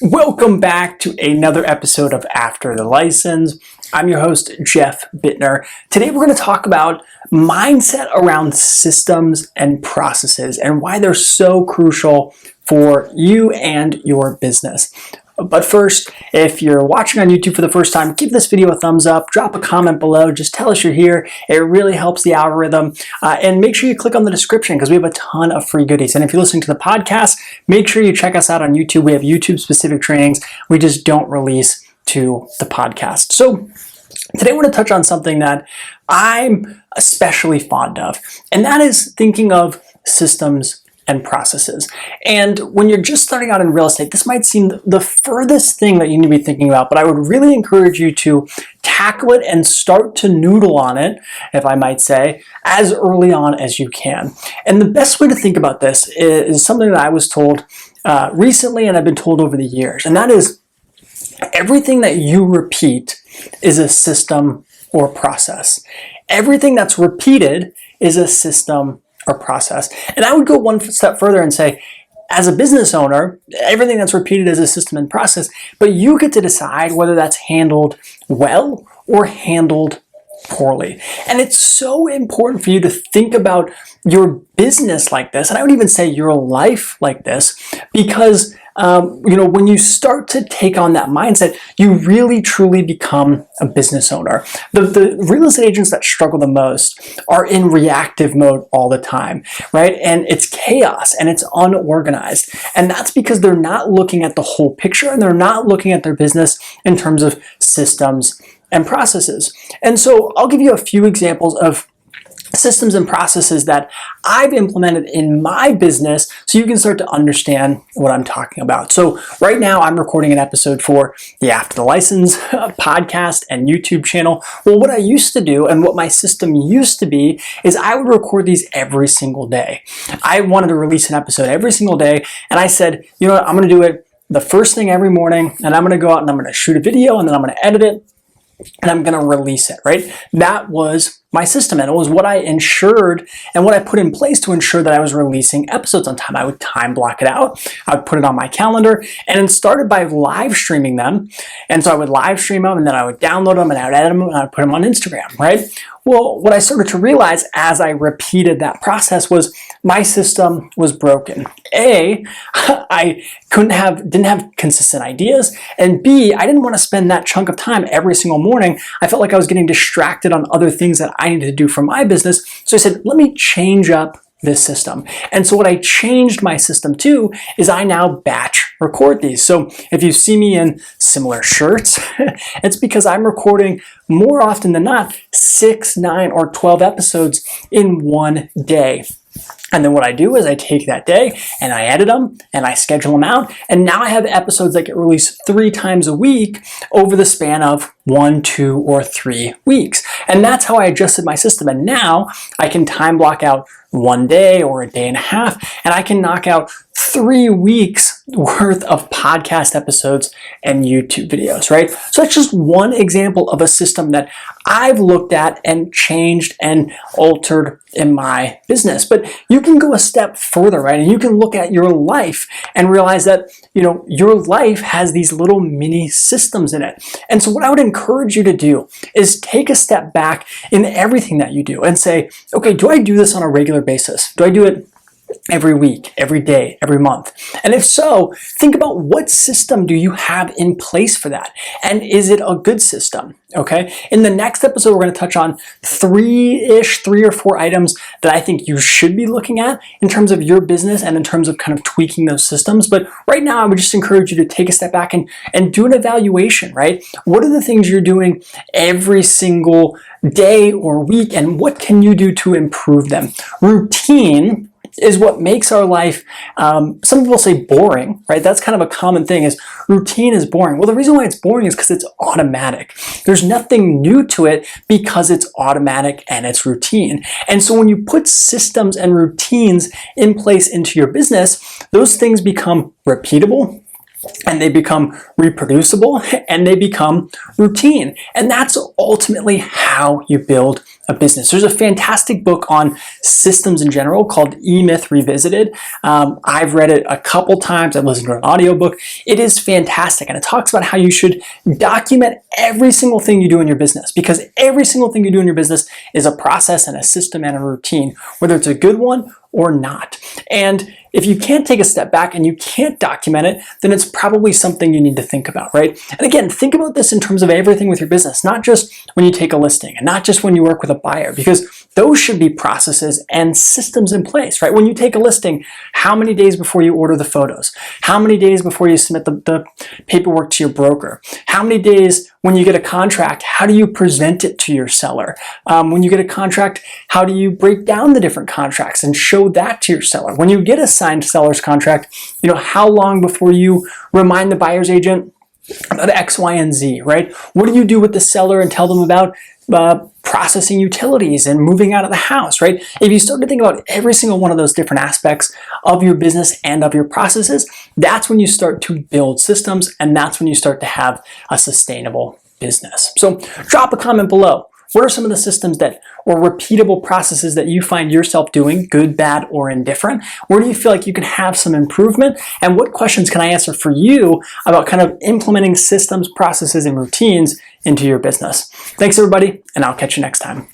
Welcome back to another episode of After the License. I'm your host, Jeff Bittner. Today we're going to talk about mindset around systems and processes and why they're so crucial for you and your business. But first, if you're watching on YouTube for the first time, give this video a thumbs up, drop a comment below, just tell us you're here. It really helps the algorithm. And make sure you click on the description because we have a ton of free goodies. And if you're listening to the podcast, make sure you check us out on YouTube. We have YouTube-specific trainings we just don't release to the podcast. So today I want to touch on something that I'm especially fond of, and that is thinking of systems and processes. And when you're just starting out in real estate, this might seem the furthest thing that you need to be thinking about, but I would really encourage you to tackle it and start to noodle on it, if I might say, as early on as you can. And the best way to think about this is something that I was told recently, and I've been told over the years, and that is everything that you repeat is a system or process. Everything that's repeated is a system or process. And I would go one step further and say, as a business owner, everything that's repeated is a system and process, but you get to decide whether that's handled well or handled poorly. And it's so important for you to think about your business like this, and I would even say your life like this, because when you start to take on that mindset, you really truly become a business owner. The real estate agents that struggle the most are in reactive mode all the time, right? And it's chaos and it's unorganized. And that's because they're not looking at the whole picture and they're not looking at their business in terms of systems and processes. And so I'll give you a few examples of systems and processes that I've implemented in my business so you can start to understand what I'm talking about. So right now I'm recording an episode for the After the License podcast and YouTube channel. Well, what I used to do and what my system used to be is I would record these every single day. I wanted to release an episode every single day, and I said, you know what, I'm going to do it the first thing every morning, and I'm going to go out and I'm going to shoot a video, and then I'm going to edit it, and I'm going to release it, right? That was my system, and it was what I ensured and what I put in place to ensure that I was releasing episodes on time. I would time block it out. I would put it on my calendar, and it started by live streaming them. And so I would live stream them, and then I would download them, and I would edit them, and I would put them on Instagram, right? Well, what I started to realize as I repeated that process was my system was broken. A, I didn't have consistent ideas, and B, I didn't want to spend that chunk of time every single morning. I felt like I was getting distracted on other things that I needed to do for my business. So I said, let me change up this system. And so what I changed my system to is I now batch record these. So if you see me in similar shirts, it's because I'm recording more often than not 6, 9, or 12 episodes in one day. And then what I do is I take that day and I edit them and I schedule them out. And now I have episodes that get released 3 times a week over the span of 1, 2, or 3 weeks. And that's how I adjusted my system. And now I can time block out 1 day or a day and a half, and I can knock out 3 weeks worth of podcast episodes and YouTube videos, right? So that's just one example of a system that I've looked at and changed and altered in my business. But you can go a step further, right? And you can look at your life and realize that, your life has these little mini systems in it. And so what I would encourage you to do is take a step back in everything that you do and say, okay, do I do this on a regular basis? Do I do it every week, every day, every month? And if so, think about what system do you have in place for that? And is it a good system? Okay. In the next episode, we're going to touch on 3 or 4 items that I think you should be looking at in terms of your business and in terms of kind of tweaking those systems. But right now, I would just encourage you to take a step back and do an evaluation, right? What are the things you're doing every single day or week, and what can you do to improve them? Routine is what makes our life, some people say boring, right? That's kind of a common thing, is routine is boring. Well, the reason why it's boring is because it's automatic. There's nothing new to it because it's automatic and it's routine. And so when you put systems and routines in place into your business, those things become repeatable, and they become reproducible, and they become routine. And that's ultimately how you build a business. There's a fantastic book on systems in general called E-Myth Revisited. I've read it a couple times. I've listened to an audiobook. It is fantastic, and it talks about how you should document every single thing you do in your business, because every single thing you do in your business is a process and a system and a routine, whether it's a good one or not. And if you can't take a step back and you can't document it, then it's probably something you need to think about, right? And again, think about this in terms of everything with your business, not just when you take a listing and not just when you work with a buyer, because those should be processes and systems in place, right? When you take a listing, how many days before you order the photos? How many days before you submit the paperwork to your broker? How many days when you get a contract, how do you present it to your seller? When you get a contract, how do you break down the different contracts and show that to your seller? When you get a signed seller's contract, how long before you remind the buyer's agent about X, Y, and Z, right? What do you do with the seller and tell them about processing utilities and moving out of the house, right? If you start to think about every single one of those different aspects of your business and of your processes, that's when you start to build systems, and that's when you start to have a sustainable business. So drop a comment below. What are some of the systems or repeatable processes that you find yourself doing, good, bad, or indifferent? Where do you feel like you can have some improvement? And what questions can I answer for you about kind of implementing systems, processes, and routines into your business? Thanks, everybody, and I'll catch you next time.